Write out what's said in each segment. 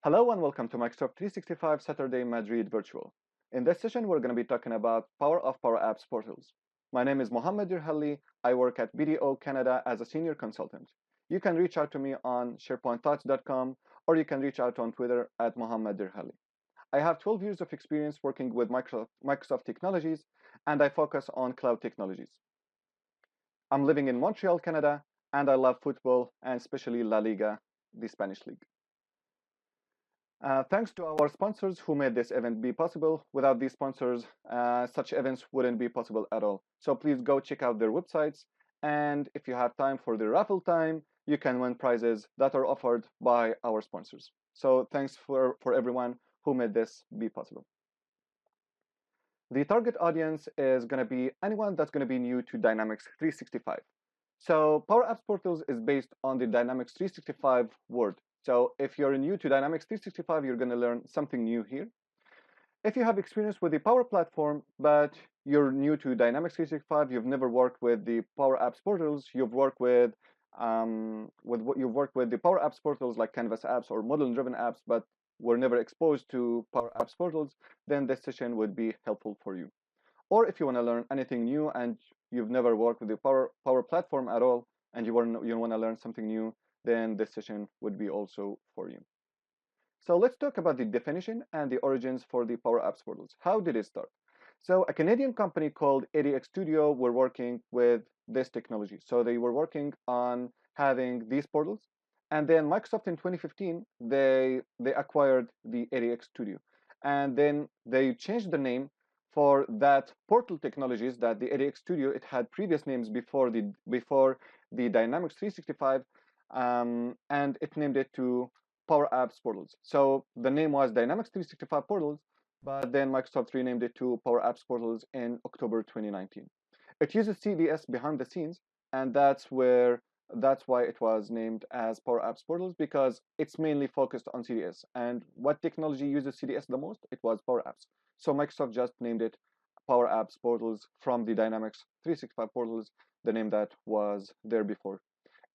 Hello and welcome to Microsoft 365 Saturday Madrid Virtual. In this session, we're going to be talking about power of PowerApps Portals. My name is Mohamed Derhalli. I work at BDO Canada as a senior consultant. You can reach out to me on SharePointThoughts.com or you can reach out on Twitter at Mohamed Derhalli. I have 12 years of experience working with Microsoft technologies and I focus on cloud technologies. I'm living in Montreal, Canada, and I love football and especially La Liga, the Spanish league. Thanks to our sponsors who made this event be possible. Without these sponsors, such events wouldn't be possible at all. So please go check out their websites. And if you have time for the raffle time, you can win prizes that are offered by our sponsors. So thanks for everyone who made this be possible. The target audience is going to be anyone that's going to be new to Dynamics 365. So PowerApps Portals is based on the Dynamics 365 word. So if you're new to Dynamics 365, you're going to learn something new here. If you have experience with the Power Platform, but you're new to Dynamics 365, you've never worked with the PowerApps Portals, you've worked with the PowerApps Portals like Canvas apps or model-driven apps, but were never exposed to PowerApps Portals, then this session would be helpful for you. Or if you want to learn anything new and you've never worked with the Power Platform at all, and you want to learn something new, then this session would be also for you. So let's talk about the definition and the origins for the PowerApps Portals. How did it start? So a Canadian company called ADX Studio were working with this technology. So they were working on having these portals. And then Microsoft in 2015, they acquired the ADX Studio. And then they changed the name for that portal technologies that the ADX Studio, it had previous names before the Dynamics 365, and it named it to PowerApps Portals. So the name was Dynamics 365 Portals, but then Microsoft renamed it to PowerApps Portals in October 2019. It uses CDS behind the scenes, and that's why it was named as PowerApps Portals, because it's mainly focused on CDS. And what technology uses CDS the most? It was PowerApps. So Microsoft just named it PowerApps Portals from the Dynamics 365 Portals, the name that was there before.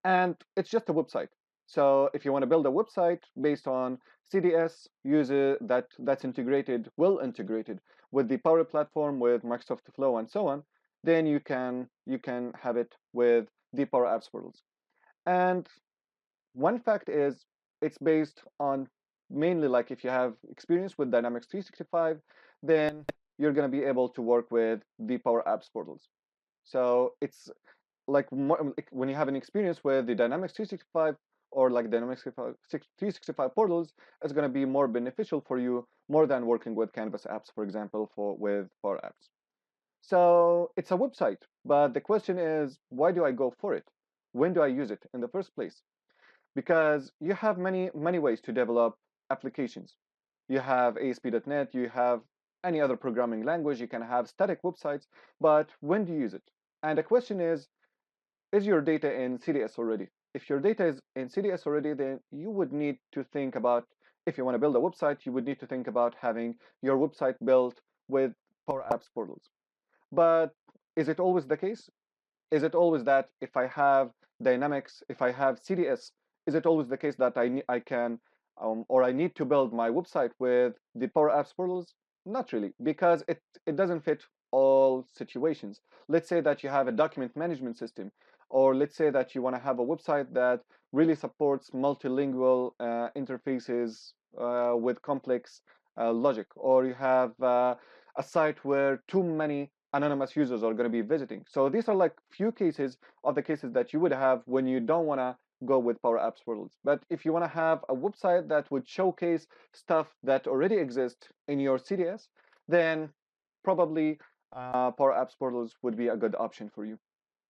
And it's just a website. So if you want to build a website based on CDS, use that's integrated, well integrated with the Power Platform, with Microsoft Flow, and so on, then you can have it with the Power Apps Portals. And one fact is, it's based on mainly, like, if you have experience with Dynamics 365, then you're going to be able to work with the Power Apps Portals. So it's like when you have an experience with the Dynamics 365 or like Dynamics 365 portals, it's going to be more beneficial for you more than working with Canvas apps, for example, with Power Apps. So it's a website, but the question is, why do I go for it? When do I use it in the first place? Because you have many ways to develop applications. You have ASP.NET, you have any other programming language, you can have static websites, but when do you use it? And the question is your data in CDS already? If your data is in CDS already, then you would need to think about, if you want to build a website, you would need to think about having your website built with Power Apps Portals. But is it always the case? Is it always that if I have Dynamics, if I have CDS, is it always the case that I can or I need to build my website with the Power Apps Portals? Not really, because it doesn't fit all situations. Let's say that you have a document management system, or let's say that you want to have a website that really supports multilingual interfaces with complex logic, or you have a site where too many anonymous users are going to be visiting. So these are like few cases of the cases that you would have when you don't want to go with Power Apps Portals. But if you want to have a website that would showcase stuff that already exists in your CDS, then probably Power Apps Portals would be a good option for you.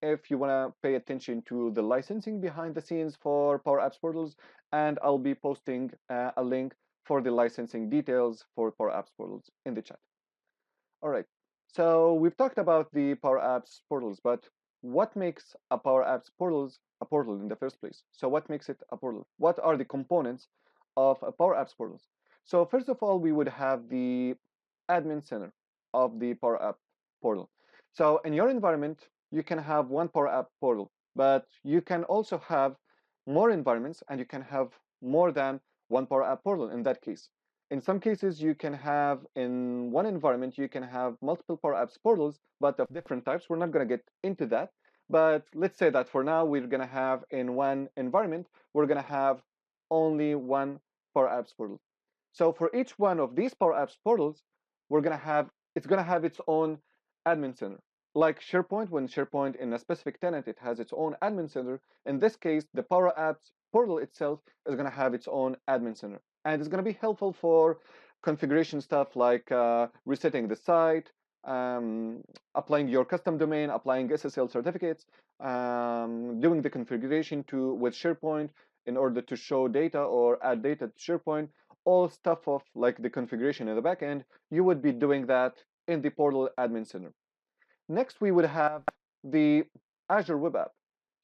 If you want to pay attention to the licensing behind the scenes for Power Apps Portals, and I'll be posting a link for the licensing details for Power Apps Portals in the chat. All right, so we've talked about the Power Apps Portals, but what makes a Power Apps Portals a portal in the first place? So what makes it a portal? What are the components of a Power Apps Portals? So first of all, we would have the admin center of the Power App Portal. So in your environment, you can have one Power App Portal, but you can also have more environments, and you can have more than one Power App Portal in that case. In some cases, you can have in one environment, you can have multiple Power Apps Portals, but of different types. We're not going to get into that. But let's say that for now, we're going to have in one environment, we're going to have only one Power Apps Portal. So for each one of these Power Apps Portals, we're going to have, it's going to have its own admin center. Like SharePoint, when SharePoint in a specific tenant, it has its own admin center. In this case, the Power Apps portal itself is going to have its own admin center. And it's going to be helpful for configuration stuff like resetting the site, applying your custom domain, applying SSL certificates, doing the configuration with SharePoint in order to show data or add data to SharePoint, all stuff of like the configuration in the backend. You would be doing that in the portal admin center. Next, we would have the Azure Web App.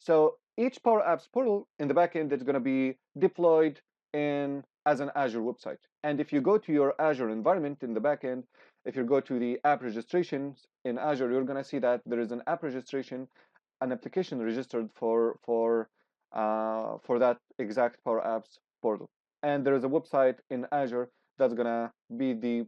So each Power Apps portal in the backend is going to be deployed as an Azure website. And if you go to your Azure environment in the backend, if you go to the app registrations in Azure, you're going to see that there is an app registration, an application registered for that exact Power Apps portal. And there is a website in Azure that's going to be the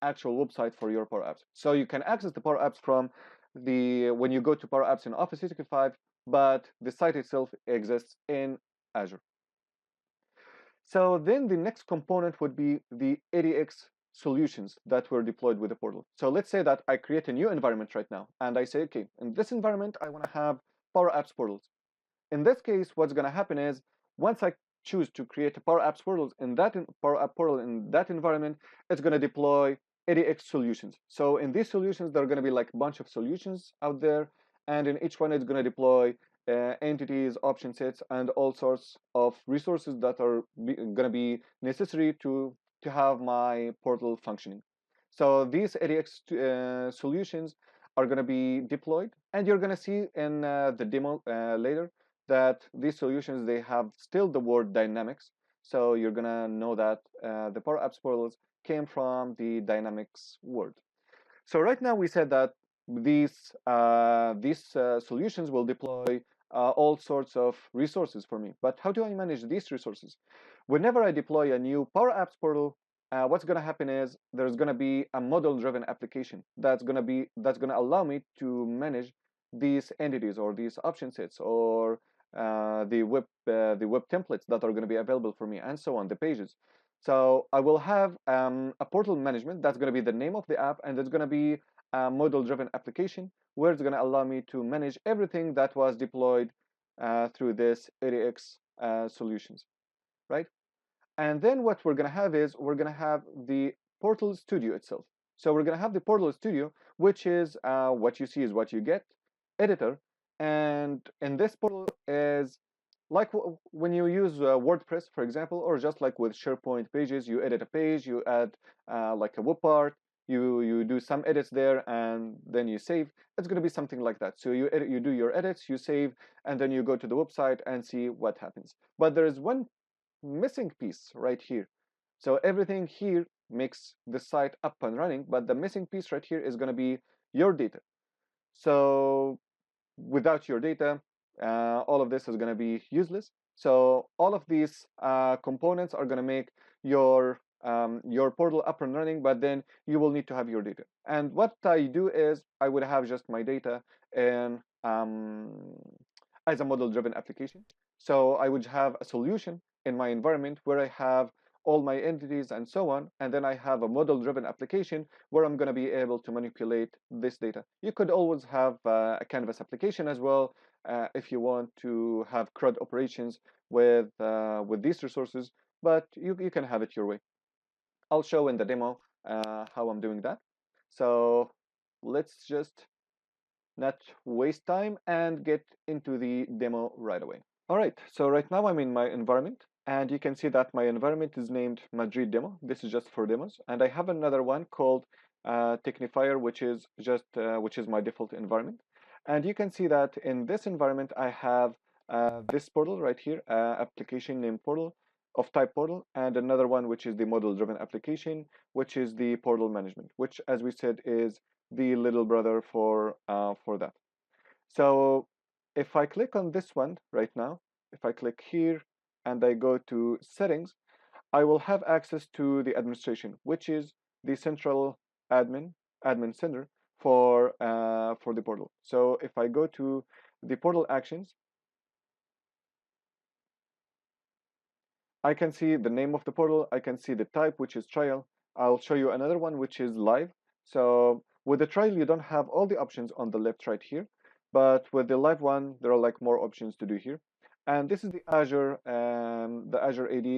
actual website for your Power Apps. So you can access the Power Apps from when you go to Power Apps in Office 365, but the site itself exists in Azure. So then the next component would be the ADX solutions that were deployed with the portal. So let's say that I create a new environment right now, and I say, okay, in this environment, I want to have Power Apps portals. In this case, what's going to happen is once I choose to create a Power Apps portals in that Power App portal in that environment, it's going to deploy ADX solutions. So in these solutions, there are going to be like a bunch of solutions out there, and in each one, it's going to deploy entities, option sets, and all sorts of resources that are going to be necessary to have my portal functioning. So these ADX solutions are going to be deployed, and you're going to see in the demo later that these solutions, they have still the word dynamics. So you're going to know that the Power Apps portals came from the dynamics word. So right now we said that these solutions will deploy all sorts of resources for me. But how do I manage these resources? Whenever I deploy a new Power Apps portal, what's going to happen is there's going to be a model-driven application that's going to allow me to manage these entities or these option sets or the web templates that are going to be available for me and so on, the pages. So I will have a portal management that's going to be the name of the app, and it's going to be a model-driven application where it's going to allow me to manage everything that was deployed through this ADX solutions, right? And then what we're going to have is we're going to have the Portal Studio itself. So we're going to have the Portal Studio, which is what you see is what you get, editor. And in this portal is like when you use WordPress, for example, or just like with SharePoint pages, you edit a page, you add like a web part, you do some edits there, and then you save. It's going to be something like that. So you do your edits, you save, and then you go to the website and see what happens. But there is one missing piece right here. So everything here makes the site up and running, but the missing piece right here is going to be your data. So without your data, all of this is going to be useless. So all of these components are going to make your portal up and running, but then you will need to have your data. And what I do is I would have just my data in as a model-driven application. So I would have a solution in my environment where I have all my entities and so on, and then I have a model-driven application where I'm going to be able to manipulate this data. You could always have a Canvas application as well if you want to have CRUD operations with these resources, but you can have it your way. I'll show in the demo how I'm doing that. So let's just not waste time and get into the demo right away. All right, so right now I'm in my environment, and you can see that my environment is named Madrid Demo. This is just for demos, and I have another one called Technifier, which is my default environment. And you can see that in this environment I have this portal right here, application name portal of type portal, and another one which is the model-driven application, which is the portal management, which, as we said, is the little brother for that. So if I click on this one right now, if I click here and I go to settings, I will have access to the administration, which is the central admin center for the portal. So if I go to the portal actions, I can see the name of the portal. I can see the type, which is trial. I'll show you another one, which is live. So with the trial, you don't have all the options on the left right here, but with the live one, there are like more options to do here. And this is the Azure AD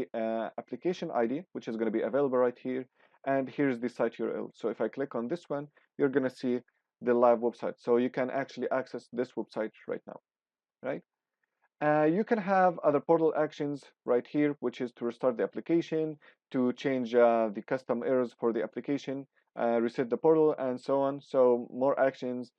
application ID, which is going to be available right here. And here's the site URL. So if I click on this one, you're going to see the live website. So you can actually access this website right now, right? You can have other portal actions right here, which is to restart the application, to change the custom errors for the application, reset the portal, and so on. So more actions,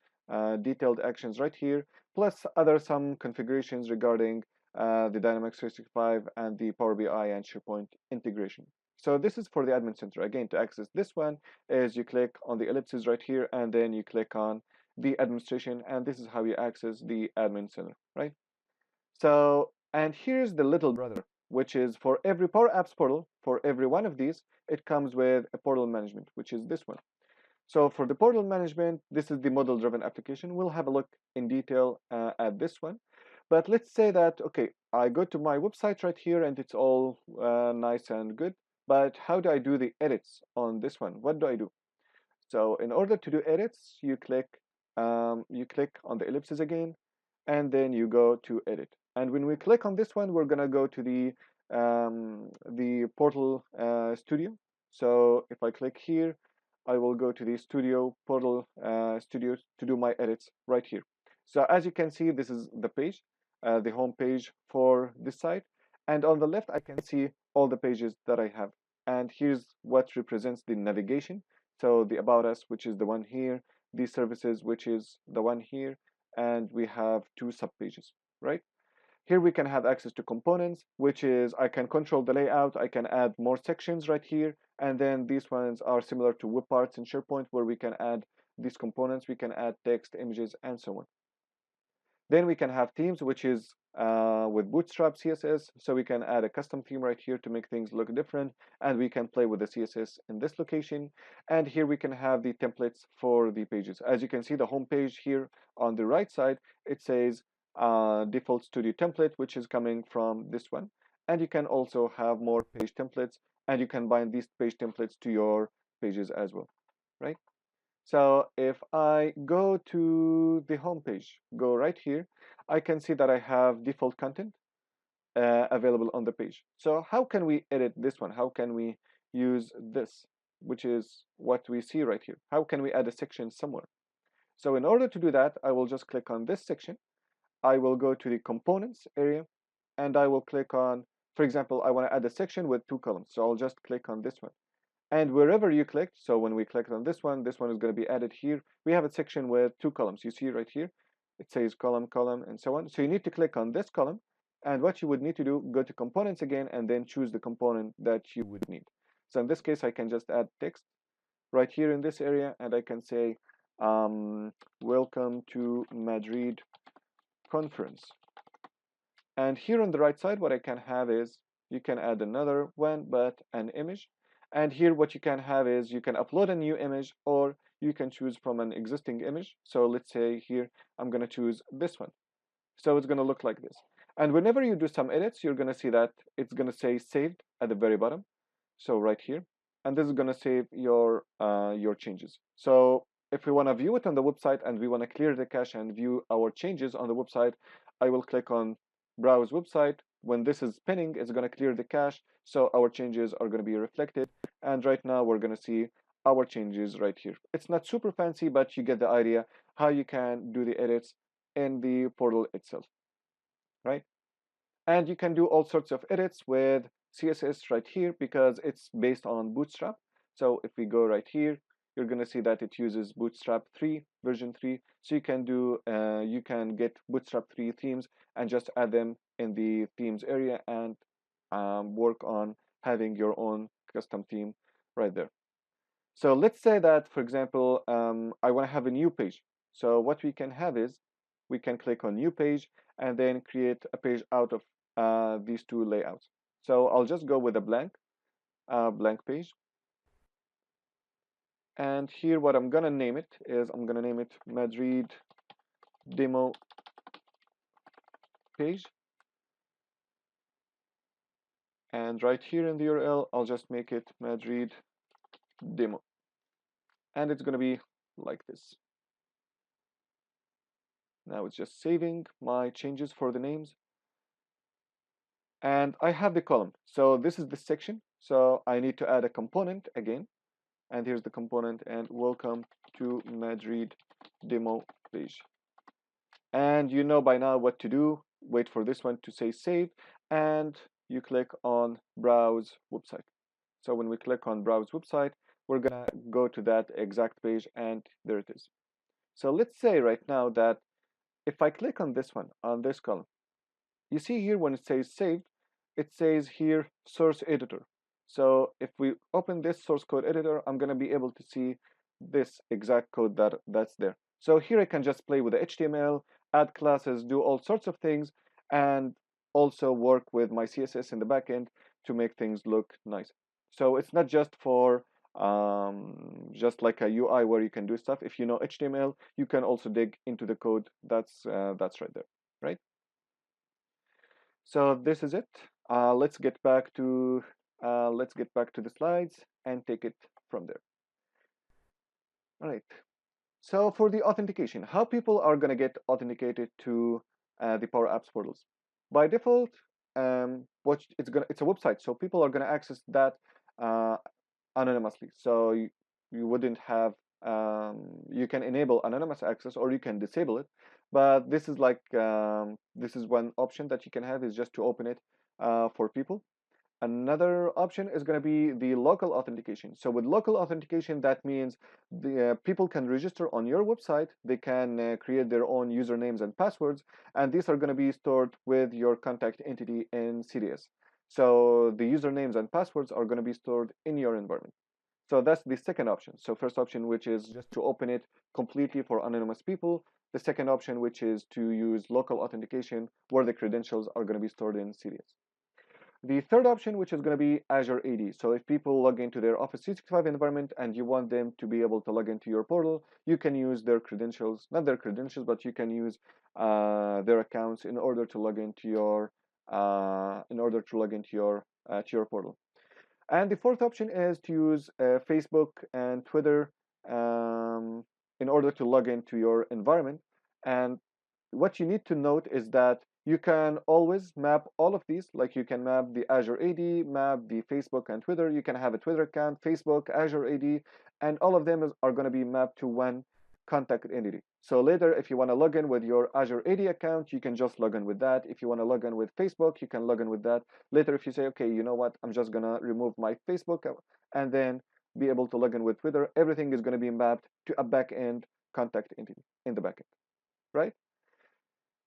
detailed actions right here, plus other some configurations regarding the Dynamics 365 and the Power BI and SharePoint integration. So this is for the admin center. Again, to access this one is you click on the ellipses right here, and then you click on the administration, and this is how you access the admin center, right? So, and here's the little brother, which is for every Power Apps portal, for every one of these, it comes with a portal management, which is this one. So for the portal management, this is the model-driven application. We'll have a look in detail at this one. But let's say that, okay, I go to my website right here and it's all nice and good. But how do I do the edits on this one? What do I do? So in order to do edits, you click on the ellipses again, and then you go to edit. And when we click on this one, we're gonna go to the portal studio. So if I click here, I will go to the studio portal studio to do my edits right here. So as you can see, this is the page, the home page for this site. And on the left, I can see all the pages that I have. And here's what represents the navigation. So the About Us, which is the one here, the Services, which is the one here, and we have two subpages, right? Here we can have access to components, which is I can control the layout, I can add more sections right here, and then these ones are similar to web parts in SharePoint where we can add these components, we can add text, images, and so on. Then we can have themes, which is with Bootstrap CSS, so we can add a custom theme right here to make things look different, and we can play with the CSS in this location. And here we can have the templates for the pages. As you can see, the home page here on the right side, it says default studio template, which is coming from this one. And you can also have more page templates, and you can bind these page templates to your pages as well, right? So if I go to the home page, go right here, I can see that I have default content available on the page. So how can we edit this one? How can we use this, which is what we see right here? How can we add a section somewhere? So in order to do that, I will just click on this section. I will go to the components area, and I will click on, for example, I want to add a section with 2 columns. So I'll just click on this one. And wherever you clicked, so when we clicked on this one is going to be added here. We have a section with 2 columns. You see right here, it says column, column, and so on. So you need to click on this column. And what you would need to do, go to components again, and then choose the component that you would need. So in this case, I can just add text right here in this area, and I can say, welcome to Madrid conference. And here on the right side, what I can have is, you can add another one, but an image. And here what you can have is you can upload a new image, or you can choose from an existing image. So let's say here, I'm going to choose this one. So it's going to look like this. And whenever you do some edits, you're going to see that it's going to say saved at the very bottom. So right here. And this is going to save your changes. So if we want to view it on the website and we want to clear the cache and view our changes on the website, I will click on browse website. When this is spinning, it's going to clear the cache, so our changes are going to be reflected. And right now we're going to see our changes right here. It's not super fancy, but you get the idea how you can do the edits in the portal itself, right? And you can do all sorts of edits with CSS right here because it's based on Bootstrap. So if we go right here, you're going to see that it uses Bootstrap 3, version 3. So you can do, you can get Bootstrap 3 themes and just add them in the themes area and work on having your own custom theme right there. So let's say that, for example, I want to have a new page. So what we can have is, we can click on new page and then create a page out of these two layouts. So I'll just go with a blank. a blank page. And here what I'm gonna name it is I'm gonna name it Madrid demo page. And right here in the URL, I'll just make it Madrid demo. And it's gonna be like this. Now it's just saving my changes for the names. And I have the column. So this is the section. So I need to add a component again. And here's the component and welcome to Madrid demo page. And you know by now what to do. Wait for this one to say save and you click on browse website. So when we click on browse website, we're gonna go to that exact page and there it is. So let's say right now that if I click on this one, on this column, you see here when it says saved, it says here source editor. So if we open this source code editor, I'm going to be able to see this exact code that's there. So here I can just play with the HTML, add classes, do all sorts of things, and also work with my CSS in the backend to make things look nice. So it's not just for just like a UI where you can do stuff. If you know HTML, you can also dig into the code that's right there, right? So this is it. Let's get back to the slides and take it from there. All right. So for the authentication, how people are going to get authenticated to the PowerApps portals? By default, it's a website, so people are going to access that uh, anonymously. So you wouldn't have you can enable anonymous access or you can disable it. But this is like this is one option that you can have is just to open it for people. Another option is going to be the local authentication. So with local authentication, that means the people can register on your website. They can create their own usernames and passwords, and these are going to be stored with your contact entity in CDS. So the usernames and passwords are going to be stored in your environment. So that's the second option. So first option, which is just to open it completely for anonymous people. The second option, which is to use local authentication, where the credentials are going to be stored in CDS. The third option, which is going to be Azure AD. So if people log into their Office 365 environment and you want them to be able to log into your portal, you can use their credentials, not their credentials, but you can use their accounts in order to log into your to your portal. And the fourth option is to use Facebook and Twitter in order to log into your environment. And what you need to note is that you can always map all of these, like you can map the Azure AD, map the Facebook and Twitter. You can have a Twitter account, Facebook, Azure AD, and all of them are going to be mapped to one contact entity. So later, if you want to log in with your Azure AD account, you can just log in with that. If you want to log in with Facebook, you can log in with that. Later, if you say, okay, you know what, I'm just going to remove my Facebook and then be able to log in with Twitter, everything is going to be mapped to a backend contact entity in the backend, right?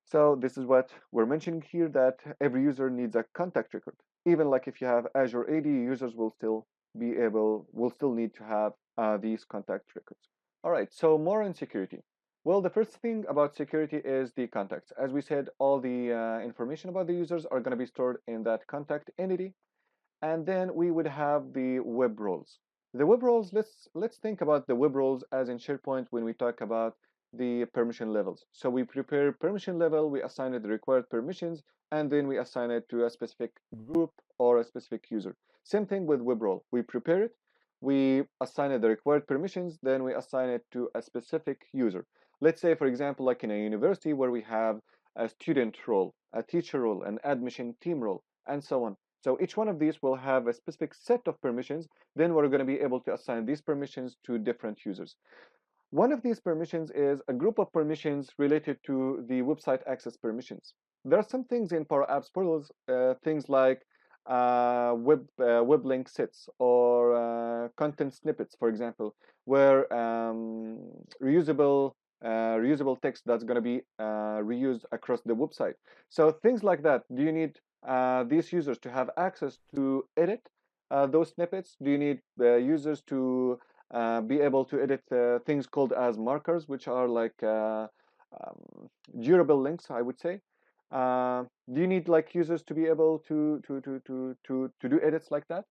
So this is what we're mentioning here, that every user needs a contact record. Even like if you have Azure AD, users will still need to have these contact records. All right, so more on security. Well, the first thing about security is the contacts. As we said, all the information about the users are going to be stored in that contact entity. And then we would have the web roles. The web roles, let's think about the web roles as in SharePoint when we talk about the permission levels. So we prepare permission level, we assign it the required permissions, and then we assign it to a specific group or a specific user. Same thing with web role. We prepare it, we assign it the required permissions, then we assign it to a specific user. Let's say, for example, like in a university where we have a student role, a teacher role, an admission team role, and so on. So each one of these will have a specific set of permissions. Then we're going to be able to assign these permissions to different users. One of these permissions is a group of permissions related to the website access permissions. There are some things in PowerApps Portals, things like web link sets or content snippets, for example, where reusable text that's going to be reused across the website. So things like that. Do you need these users to have access to edit those snippets? Do you need users to be able to edit things called as markers, which are like durable links, I would say? Do you need like users to be able to do edits like that?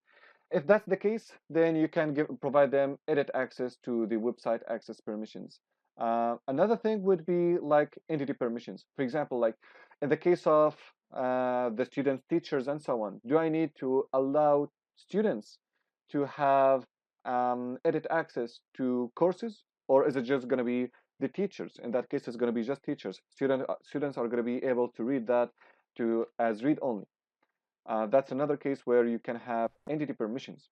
If that's the case, then you can provide them edit access to the website access permissions. Another thing would be like entity permissions. For example, like in the case of the students, teachers, and so on, do I need to allow students to have edit access to courses, or is it just going to be the teachers? In that case, it's going to be just teachers. Students are going to be able to read that to as read only. That's another case where you can have entity permissions.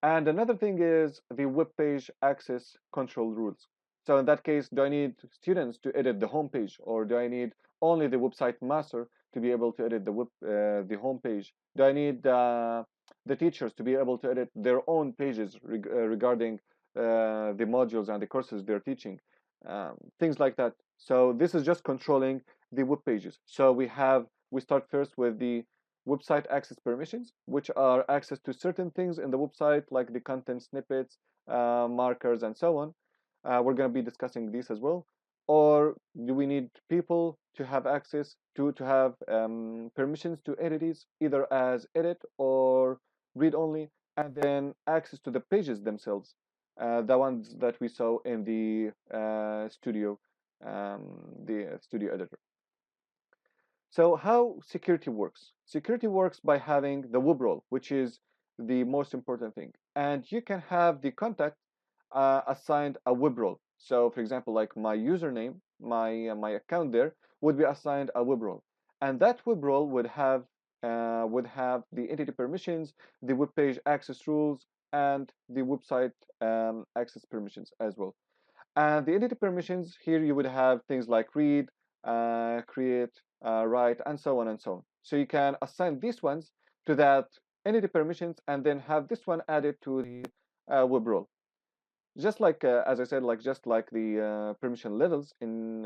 And another thing is the web page access control rules. So in that case, do I need students to edit the home page, or do I need only the website master to be able to edit the home page? Do I need the teachers to be able to edit their own pages regarding the modules and the courses they're teaching? Things like that. So this is just controlling the web pages. So we start first with the website access permissions, which are access to certain things in the website, like the content snippets, markers, and so on. We're going to be discussing these as well. Or do we need people to have access to have permissions to entities, either as edit or read only, and then access to the pages themselves, the ones that we saw in the studio editor. So how security works? Security works by having the web role, which is the most important thing. And you can have the contact assigned a web role. So for example, like my username, my account there would be assigned a web role. And that web role would have the entity permissions, the web page access rules, and the website access permissions as well. And the entity permissions here, you would have things like read, create, write, and so on and so on. So you can assign these ones to that entity permissions and then have this one added to the web role. Just like, as I said, like just like the permission levels in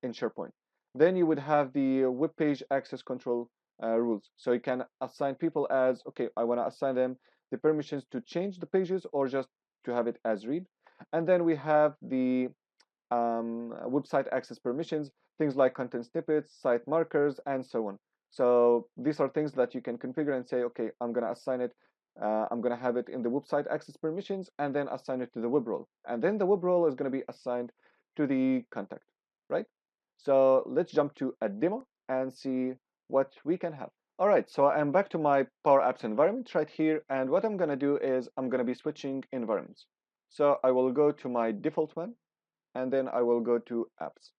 SharePoint. Then you would have the web page access control rules. So you can assign people as, okay, I want to assign them the permissions to change the pages or just to have it as read. And then we have the website access permissions, things like content snippets, site markers, and so on. So these are things that you can configure and say, okay, I'm going to assign it, I'm going to have it in the website access permissions and then assign it to the web role. And then the web role is going to be assigned to the contact, right? So let's jump to a demo and see what we can have. All right, so I'm back to my Power Apps environment right here. And what I'm going to do is I'm going to be switching environments. So I will go to my default one, and then I will go to apps.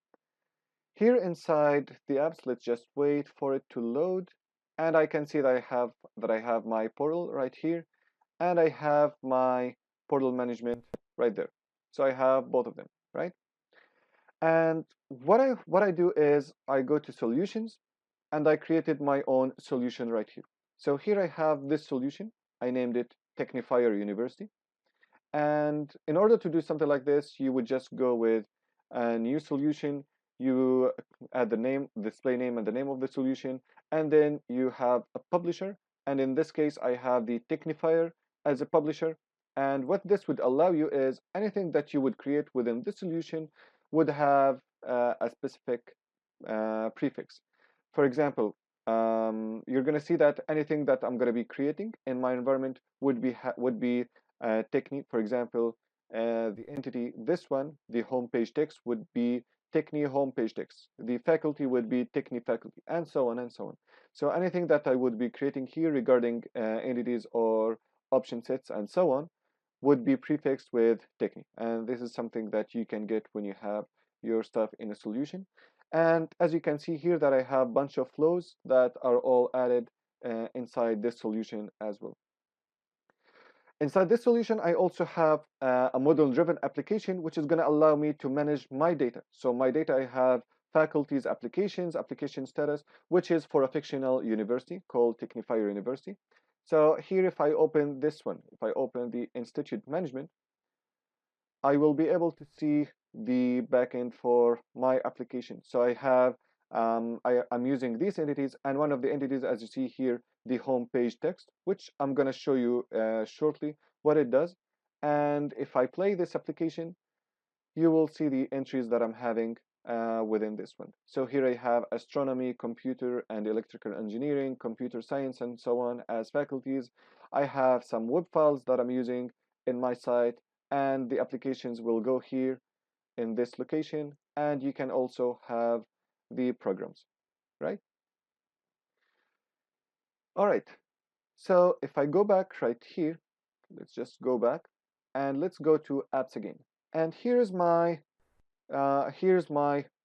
Here inside the apps, let's just wait for it to load, and I can see that I have my portal right here, and I have my portal management right there. So I have both of them, right? And what I do is I go to solutions, and I created my own solution right here. So here I have this solution. I named it Technifier University. And in order to do something like this, you would just go with a new solution. You add the name, display name, and the name of the solution, and then you have a publisher. And in this case, I have the Technifier as a publisher. And what this would allow you is anything that you would create within this solution would have a specific prefix. For example, you're going to see that anything that I'm going to be creating in my environment would be Techni. For example, the entity, this one, the homepage text would be Techni homepage text. The faculty would be Techni faculty, and so on and so on. So anything that I would be creating here regarding entities or option sets and so on would be prefixed with Techni. And this is something that you can get when you have your stuff in a solution. And as you can see here that I have a bunch of flows that are all added inside this solution as well. Inside this solution, I also have a model-driven application, which is going to allow me to manage my data. So my data, I have faculties, applications, application status, which is for a fictional university called Technifier University. So here, if I open this one, if I open the institute management, I will be able to see the backend for my application. So I have, I'm using these entities, and one of the entities, as you see here, the home page text, which I'm going to show you shortly what it does. And if I play this application, you will see the entries that I'm having within this one. So here I have astronomy, computer and electrical engineering, computer science, and so on as faculties. I have some web files that I'm using in my site, and the applications will go here in this location, and you can also have the programs, right? All right, so if I go back right here, let's just go back and let's go to apps again. And here's my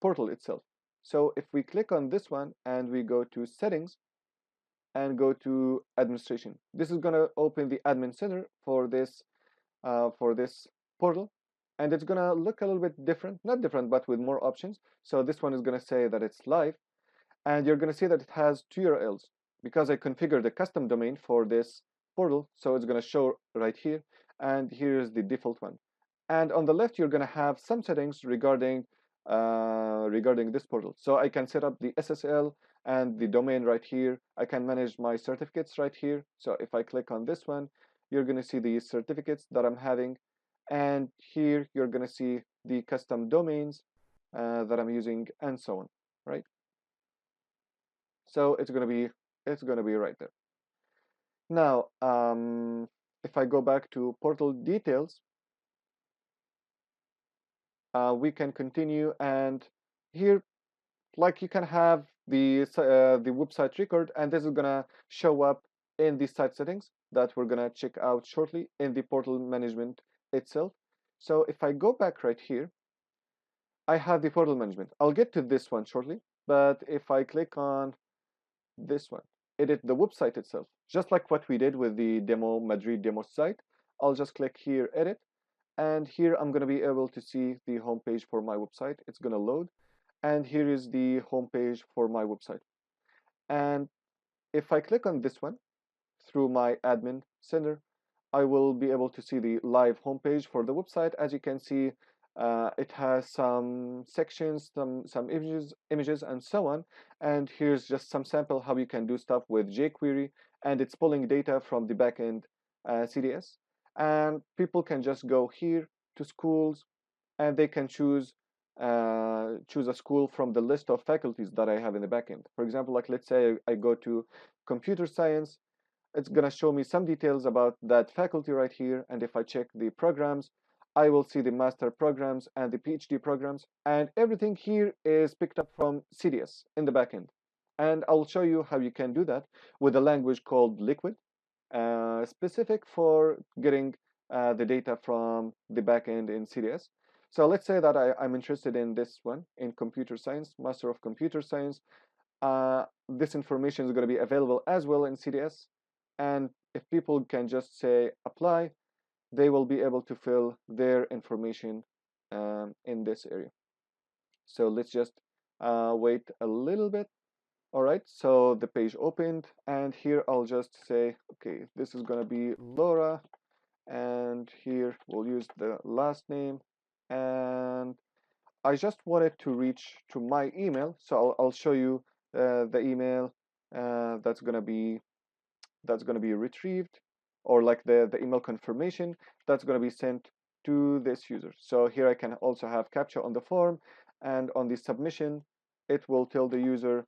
portal itself. So if we click on this one and we go to settings and go to administration, this is going to open the admin center for this portal, and it's going to look a little bit different, not different, but with more options. So this one is going to say that it's live, and you're going to see that it has two URLs because I configured a custom domain for this portal, so it's going to show right here, and here's the default one. And on the left, you're going to have some settings regarding this portal. So I can set up the SSL and the domain right here. I can manage my certificates right here. So if I click on this one, you're going to see the certificates that I'm having, and here you're going to see the custom domains that I'm using, and so on, right? So it's going to be right there. Now, if I go back to portal details, we can continue, and here, like, you can have the website record, and this is gonna show up in the site settings that we're gonna check out shortly in the portal management itself. So if I go back right here, I have the portal management. I'll get to this one shortly, but if I click on this one, edit the website itself, just like what we did with the demo Madrid demo site. I'll just click here, edit, and here I'm going to be able to see the homepage for my website. It's going to load, and here is the homepage for my website. And if I click on this one through my admin center, I will be able to see the live homepage for the website. As you can see, it has some sections, some images, and so on. And here's just some sample how you can do stuff with jQuery, and it's pulling data from the backend CDS. And people can just go here to schools, and they can choose a school from the list of faculties that I have in the backend. For example, like let's say I go to computer science, it's going to show me some details about that faculty right here. And if I check the programs, I will see the master programs and the PhD programs, and everything here is picked up from CDS in the backend. And I'll show you how you can do that with a language called Liquid, specific for getting the data from the backend in CDS. So let's say that I'm interested in this one, in computer science, Master of Computer Science. This information is going to be available as well in CDS. And if people can just say apply, they will be able to fill their information in this area. So let's just wait a little bit. All right, so the page opened, and here I'll just say, okay, this is going to be Laura, and here we'll use the last name, and I just wanted to reach to my email, so I'll show you the email that's going to be retrieved, or like the email confirmation that's going to be sent to this user. So here I can also have CAPTCHA on the form, and on the submission, it will tell the user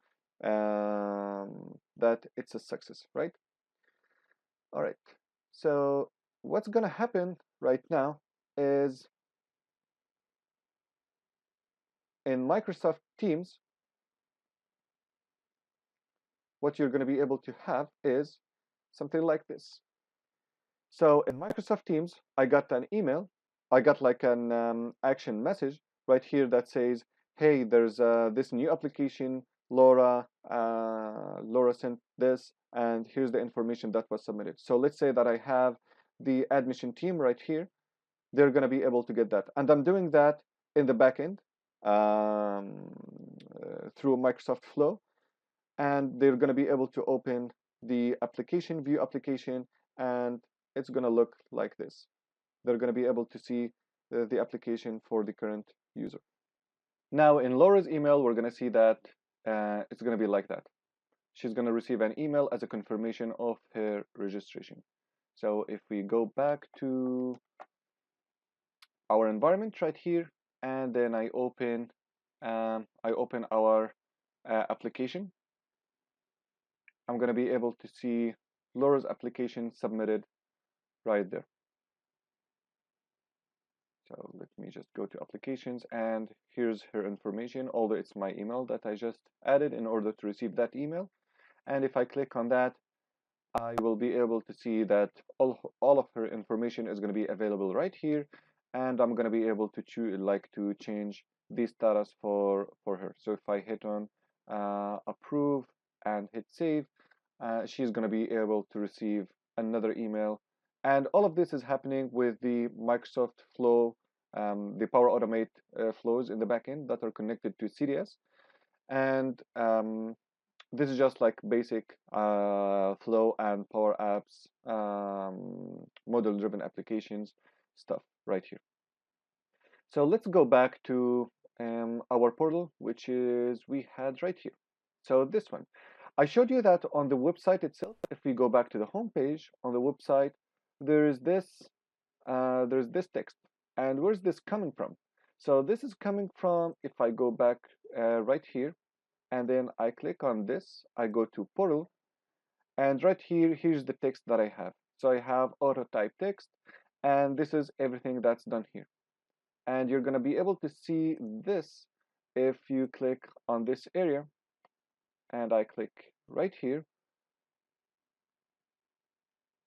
that it's a success, right? All right. So what's going to happen right now is in Microsoft Teams, what you're going to be able to have is something like this. So in Microsoft Teams, I got an email. I got like an action message right here that says, hey, there's this new application. Laura sent this, and here's the information that was submitted. So let's say that I have the admission team right here. They're going to be able to get that. And I'm doing that in the backend through Microsoft Flow. And they're going to be able to open the application, view application, and it's going to look like this. They're going to be able to see the application for the current user. Now in Laura's email, we're going to see that it's going to be like that. She's going to receive an email as a confirmation of her registration. So if we go back to our environment right here, and then I open our application, I'm going to be able to see Laura's application submitted right there. So let me just go to applications, and here's her information, although it's my email that I just added in order to receive that email. And if I click on that, I will be able to see that all of her information is going to be available right here, and I'm going to be able to choose to change the status for her. So if I hit on approve and hit save, she's going to be able to receive another email, and all of this is happening with the Microsoft Flow, the Power Automate flows in the backend that are connected to CDS, and this is just like basic Flow and Power Apps model-driven applications stuff right here. So let's go back to our portal, which is we had right here. So this one, I showed you that on the website itself. If we go back to the home page on the website, there's this text, and where's this coming from? So this is coming from, if I go back right here, and then I click on this, I go to portal, and right here, here's the text that I have. So I have auto type text, and this is everything that's done here. And you're going to be able to see this if you click on this area, and I click right here.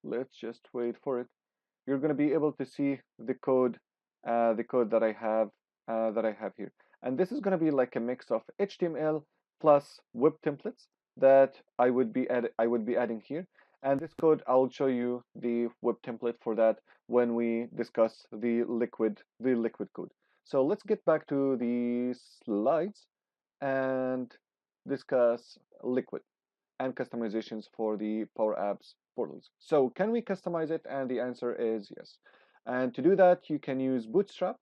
Let's just wait for it. You're going to be able to see the code that I have here. And this is going to be like a mix of HTML plus web templates that I would be adding here. And this code, I'll show you the web template for that when we discuss the liquid code. So let's get back to the slides and discuss liquid and customizations for the PowerApps portals. So can we customize it? And the answer is yes. And to do that, you can use Bootstrap.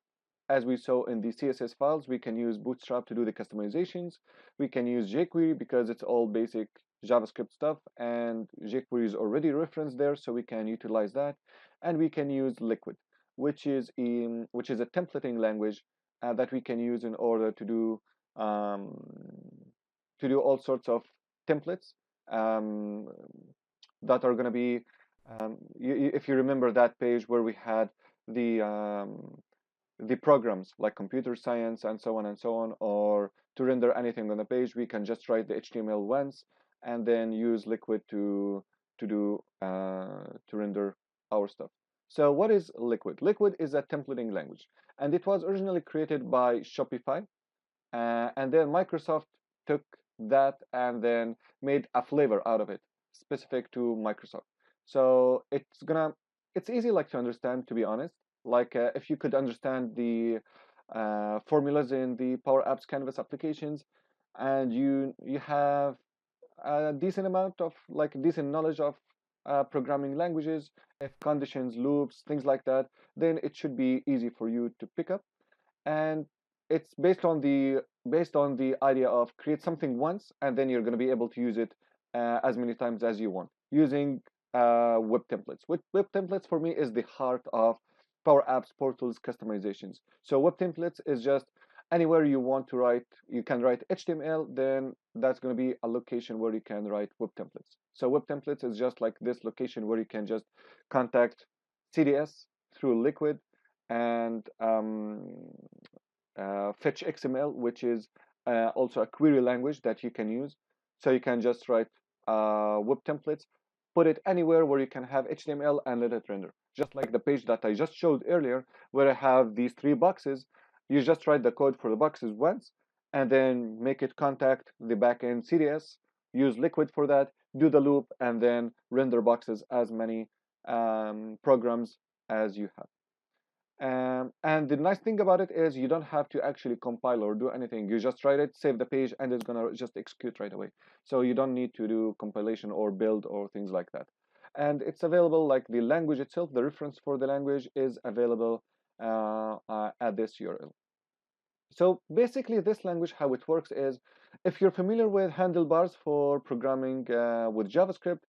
As we saw in the CSS files, we can use Bootstrap to do the customizations. We can use jQuery because it's all basic JavaScript stuff, and jQuery is already referenced there, so we can utilize that. And we can use Liquid, which is a templating language that we can use in order um, to do all sorts of templates um, that are going to be, if you remember that page where we had the programs like computer science and so on, or to render anything on the page, we can just write the HTML once and then use Liquid to render our stuff. So what is Liquid? Liquid is a templating language, and it was originally created by Shopify, and then Microsoft took that and then made a flavor out of it specific to Microsoft. So it's easy like to understand, to be honest. Like if you could understand the formulas in the Power Apps Canvas applications, and you have a decent amount of decent knowledge of programming languages, if conditions, loops, things like that, then it should be easy for you to pick up. And it's based on the idea of create something once, and then you're going to be able to use it as many times as you want using web templates. Web templates for me is the heart of Power Apps Portals customizations. So web templates is just anywhere you want to write, you can write HTML, then that's going to be a location where you can write web templates. So web templates is just like this location where you can just contact CDS through Liquid and fetch XML, which is also a query language that you can use. So you can just write web templates, put it anywhere where you can have HTML and let it render. Just like the page that I just showed earlier, where I have these 3 boxes, you just write the code for the boxes once, and then make it contact the backend CDS, use Liquid for that, do the loop, and then render boxes as many programs as you have. And the nice thing about it is you don't have to actually compile or do anything. You just write it, save the page, and it's gonna just execute right away. So you don't need to do compilation or build or things like that. And it's available, like the language itself, the reference for the language is available at this URL. So basically this language, how it works is, if you're familiar with handlebars for programming with JavaScript,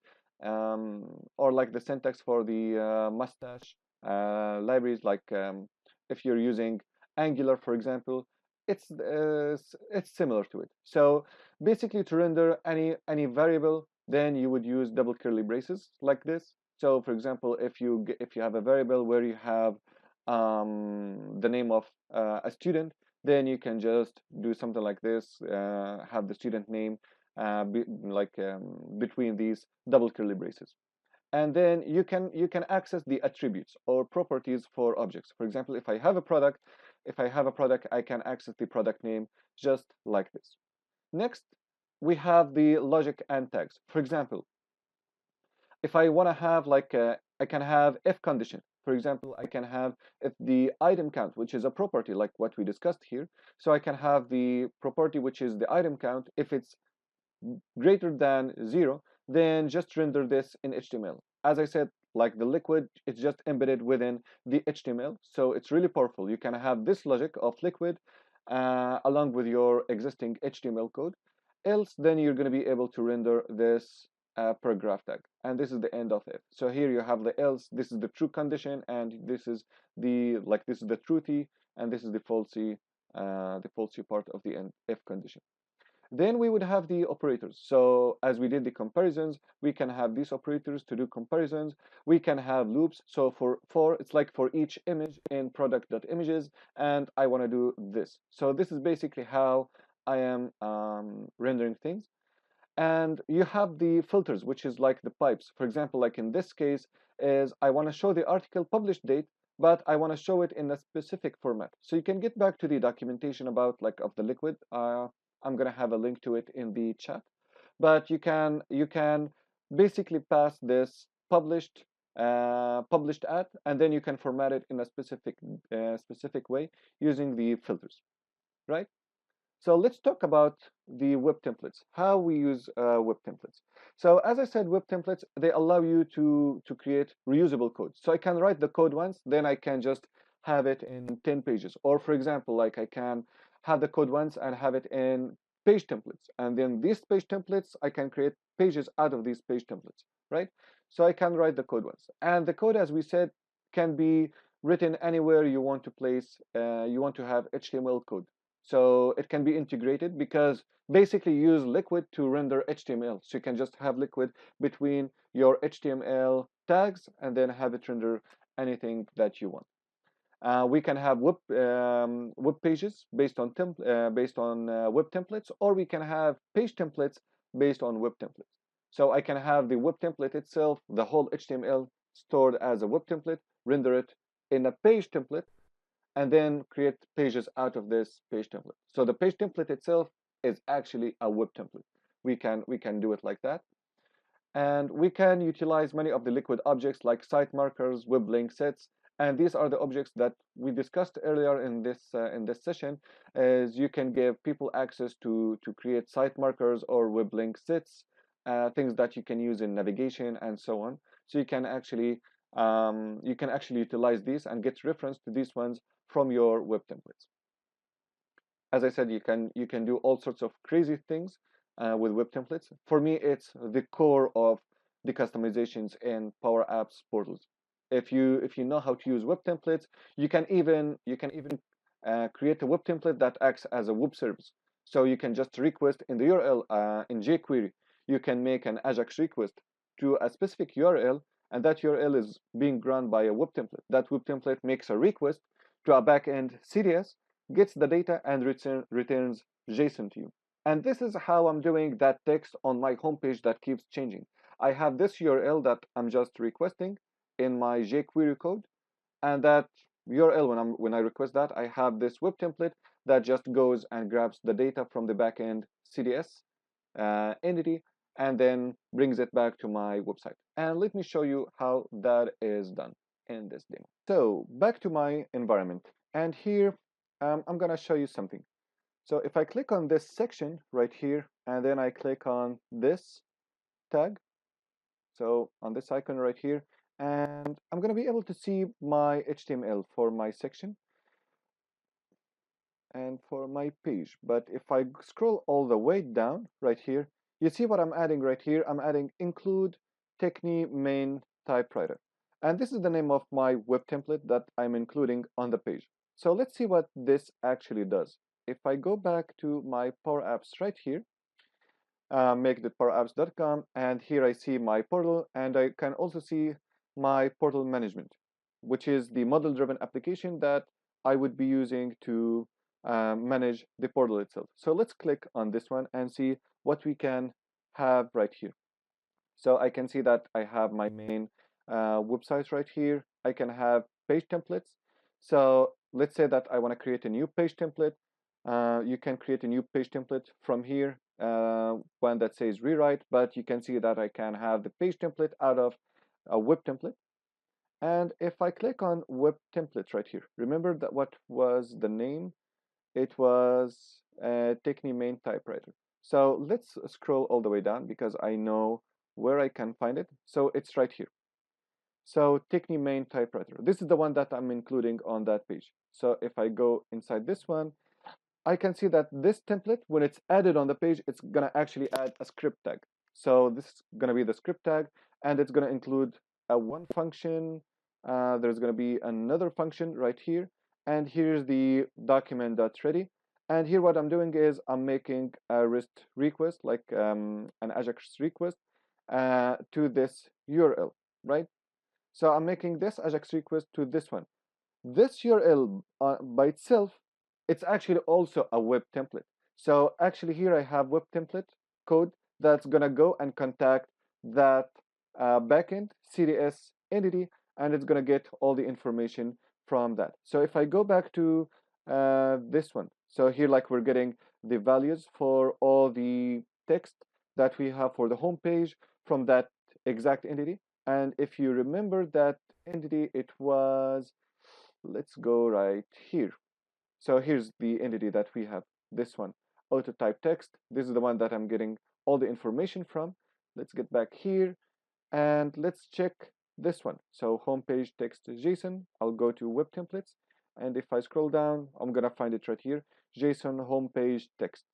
or like the syntax for the mustache libraries, like if you're using Angular, for example, it's similar to it. So basically, to render any variable, then you would use double curly braces like this. So for example, if you have a variable where you have the name of a student, then you can just do something like this, have the student name between these double curly braces. And then you can access the attributes or properties for objects. For example, if I have a product, I can access the product name just like this. Next, we have the logic and tags. For example, if I want to have I can have if condition. For example, I can have if the item count, which is a property like what we discussed here. So I can have the property, which is the item count. If it's greater than 0, then just render this in HTML. As I said, like the liquid, it's just embedded within the HTML. So it's really powerful. You can have this logic of liquid along with your existing HTML code. Else, then you're going to be able to render this paragraph tag. And this is the end of it. So here you have the else. This is the true condition, and this is the truthy, and this is the falsy part of the end if condition. Then we would have the operators. So as we did the comparisons, we can have these operators to do comparisons. We can have loops. So it's like for each image in product.images, and I want to do this. So this is basically how I am rendering things. And you have the filters, which is like the pipes. For example, like in this case, is I want to show the article published date, but I want to show it in a specific format. So you can get back to the documentation about of the liquid. I'm gonna have a link to it in the chat. But you can basically pass this published at, and then you can format it in a specific way using the filters, right? So let's talk about the web templates, how we use web templates. So as I said, web templates, they allow you to create reusable code. So I can write the code once, then I can just have it in 10 pages. Or for example, like I can have the code once and have it in page templates. And then these page templates, I can create pages out of these page templates, right? So I can write the code once. And the code, as we said, can be written anywhere you want to place, you want to have HTML code. So it can be integrated because basically you use liquid to render HTML. So you can just have liquid between your HTML tags and then have it render anything that you want. We can have web pages based on web templates, or we can have page templates based on web templates. So I can have the web template itself, the whole HTML stored as a web template, render it in a page template, and then create pages out of this page template. So the page template itself is actually a web template. We can do it like that. And we can utilize many of the liquid objects like site markers, web link sets, and these are the objects that we discussed earlier in this session. Is you can give people access to create site markers or web link sets, things that you can use in navigation and so on. So you can actually utilize these and get reference to these ones from your web templates. As I said, you can do all sorts of crazy things with web templates. For me, it's the core of the customizations in PowerApps Portals. If you know how to use web templates, you can even create a web template that acts as a web service. So you can just request in the URL in jQuery. You can make an AJAX request to a specific URL, and that URL is being run by a web template. That web template makes a request to a backend CDS, gets the data, and returns JSON to you. And this is how I'm doing that text on my homepage that keeps changing. I have this URL that I'm just requesting in my jQuery code, and that URL, when I request that, I have this web template that just goes and grabs the data from the backend CDS entity and then brings it back to my website. And let me show you how that is done in this demo. So back to my environment, and here I'm gonna show you something. So if I click on this section right here, and then I click on this tag, so on this icon right here, and I'm gonna be able to see my HTML for my section and for my page. But if I scroll all the way down right here, you see what I'm adding right here. I'm adding include Techni main typewriter. And this is the name of my web template that I'm including on the page. So let's see what this actually does. If I go back to my Power Apps right here, make.powerapps.com, and here I see my portal, and I can also see my portal management, which is the model-driven application that I would be using to manage the portal itself. So let's click on this one and see what we can have right here. So I can see that I have my main website right here. I can have page templates. So let's say that I want to create a new page template. You can create a new page template from here, one that says rewrite, but you can see that I can have the page template out of a web template. And if I click on web templates right here, remember that what was the name? It was Techni main typewriter. So let's scroll all the way down because I know where I can find it. So it's right here. So Techni main typewriter. This is the one that I'm including on that page. So if I go inside this one, I can see that this template, when it's added on the page, it's gonna actually add a script tag. So this is gonna be the script tag, and it's gonna include a one function. There's gonna be another function right here, and here's the document.ready. And here what I'm doing is I'm making a REST request, like an AJAX request, to this URL, right? So I'm making this AJAX request to this one. This URL by itself, it's actually also a web template. So actually here I have web template code that's gonna go and contact that backend CDS entity, and it's gonna get all the information from that. So if I go back to this one, so here like we're getting the values for all the text that we have for the home page from that exact entity. And if you remember that entity, it was, let's go right here. So here's the entity that we have, this one, auto type text. This is the one that I'm getting all the information from. Let's get back here and let's check this one. So homepage text JSON, I'll go to web templates. And if I scroll down, I'm gonna find it right here, JSON homepage text.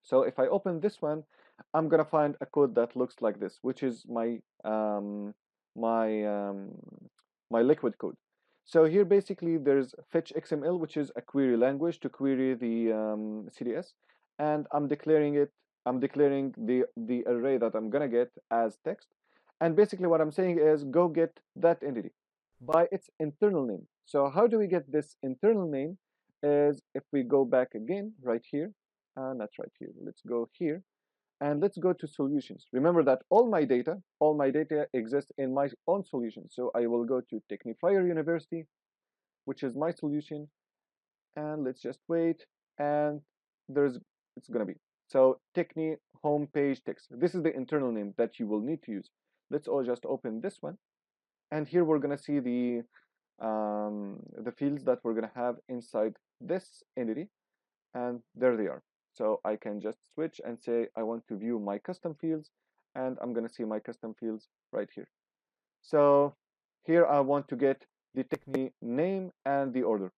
So if I open this one, I'm gonna find a code that looks like this, which is my um, my liquid code. So here basically there's fetch XML, which is a query language to query the CDS, and I'm declaring it. I'm declaring the array that I'm gonna get as text, and basically what I'm saying is go get that entity by its internal name. So how do we get this internal name? Is if we go back again right here, not right here. Let's go here and let's go to solutions. Remember that all my data exists in my own solution. So I will go to Technifier University, which is my solution, and let's just wait. And it's gonna be so Techni homepage text. This is the internal name that you will need to use. Let's all just open this one, and here we're gonna see the fields that we're gonna have inside this entity, and there they are. So I can just switch and say I want to view my custom fields, and I'm gonna see my custom fields right here. So here I want to get the technique name and the order.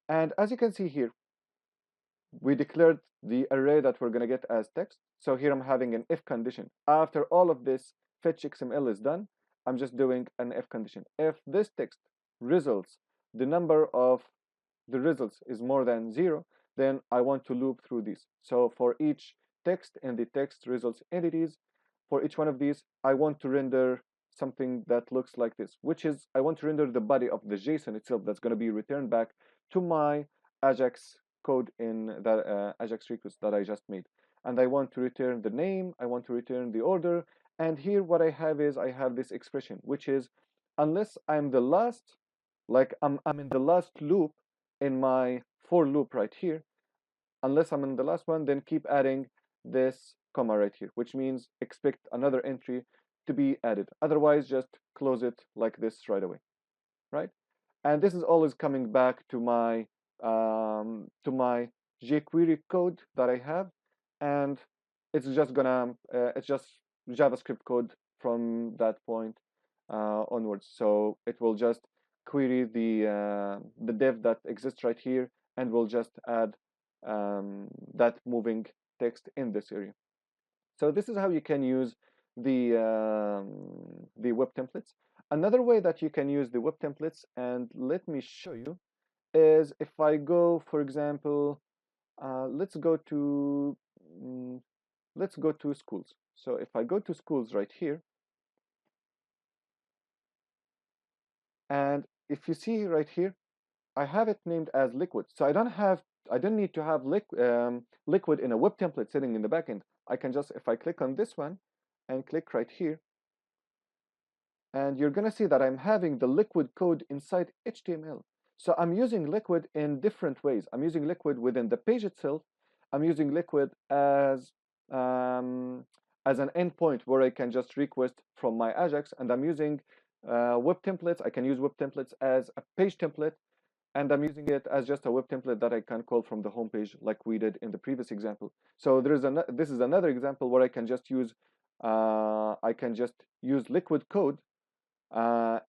And as you can see here, we declared the array that we're gonna get as text. So here I'm having an if condition. After all of this fetch XML is done, I'm just doing an if condition. If this text results, the number of the results is more than 0, then I want to loop through these. So for each text in the text results entities, for each one of these, I want to render something that looks like this, which is I want to render the body of the JSON itself that's going to be returned back to my Ajax code in that Ajax request that I just made. And I want to return the name, I want to return the order, and here what I have is I have this expression, which is unless I'm the last, like I'm in the last loop in my for loop right here, unless I'm in the last one, then keep adding this comma right here, which means expect another entry to be added. Otherwise, just close it like this right away, right? And this is always coming back to my jQuery code that I have, and it's just JavaScript code from that point onwards. So it will just query the div that exists right here, and will just add that moving text in this area. So this is how you can use the web templates. Another way that you can use the web templates, and let me show you, is if I go, for example, let's go to let's go to schools. So if I go to schools right here, and if you see right here, I have it named as liquid. So I don't need to have liquid in a web template sitting in the backend. I can just, if I click on this one and click right here, and you're going to see that I'm having the liquid code inside HTML. So I'm using liquid in different ways. I'm using liquid within the page itself. I'm using liquid as an endpoint where I can just request from my Ajax, and I'm using web templates. I can use web templates as a page template, and I'm using it as just a web template that I can call from the home page like we did in the previous example. So this is another example where I can just use liquid code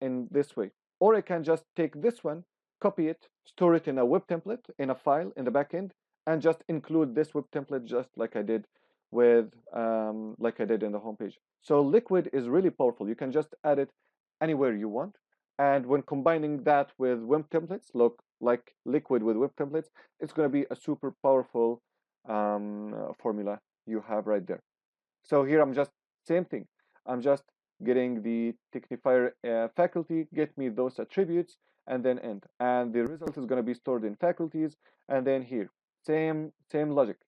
in this way. Or I can just take this one, copy it, store it in a web template, in a file in the backend, and just include this web template just like I did in the homepage. So Liquid is really powerful. You can just add it anywhere you want. And when combining that with web templates, look like Liquid with web templates, it's going to be a super powerful formula you have right there. So here I'm just same thing. I'm just getting the Technifier faculty, get me those attributes, and then end. And the result is going to be stored in faculties, and then here, same logic.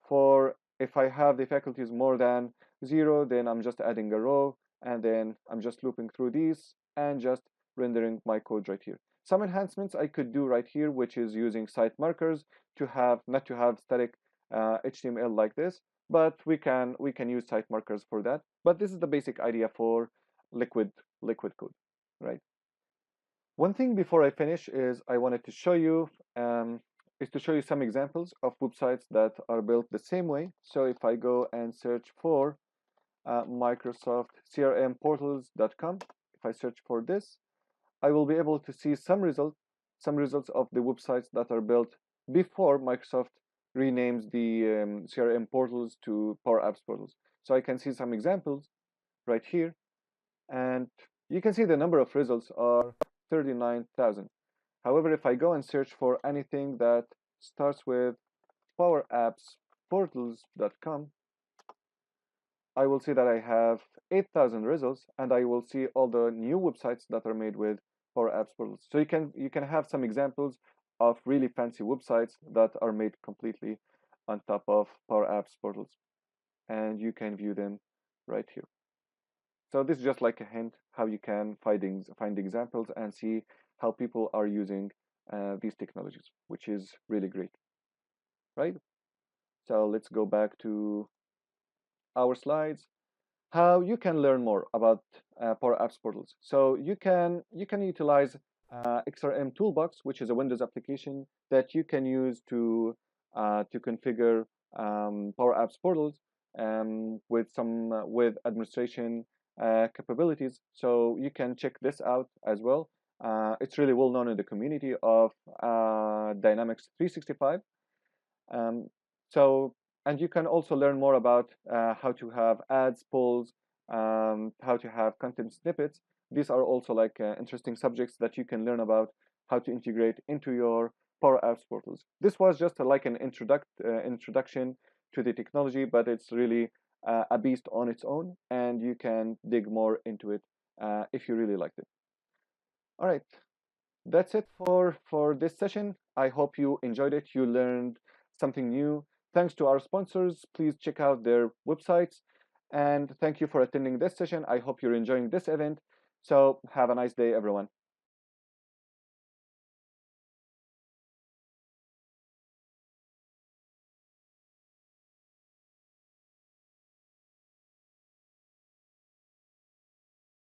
For if I have the faculties more than 0, then I'm just adding a row, and then I'm just looping through these and just rendering my code right here. Some enhancements I could do right here, which is using site markers to have not to have static HTML like this, but we can use site markers for that. But this is the basic idea for liquid code, right? One thing before I finish is I wanted to show you some examples of websites that are built the same way. So if I go and search for Microsoft CRM Portals.com, if I search for this, I will be able to see some results of the websites that are built before Microsoft renames the CRM portals to PowerApps Portals. So I can see some examples right here, and you can see the number of results are 39,000. However, if I go and search for anything that starts with PowerAppsPortals.com, I will see that I have 8,000 results, and I will see all the new websites that are made with PowerApps Portals. So you can have some examples of really fancy websites that are made completely on top of PowerApps Portals, and you can view them right here. So this is just like a hint how you can find examples and see how people are using these technologies, which is really great, right? So let's go back to our slides. How you can learn more about PowerApps Portals. So you can utilize XRM Toolbox, which is a Windows application that you can use to configure PowerApps Portals with administration capabilities. So you can check this out as well. It's really well known in the community of Dynamics 365. Um, so, and you can also learn more about how to have ads, polls, how to have content snippets. These are also like interesting subjects that you can learn about how to integrate into your Power Apps portals. This was just like an introduction to the technology, but it's really a beast on its own, and you can dig more into it if you really liked it. All right, that's it for this session. I hope you enjoyed it. You learned something new. Thanks to our sponsors. Please check out their websites. And thank you for attending this session. I hope you're enjoying this event. So have a nice day, everyone.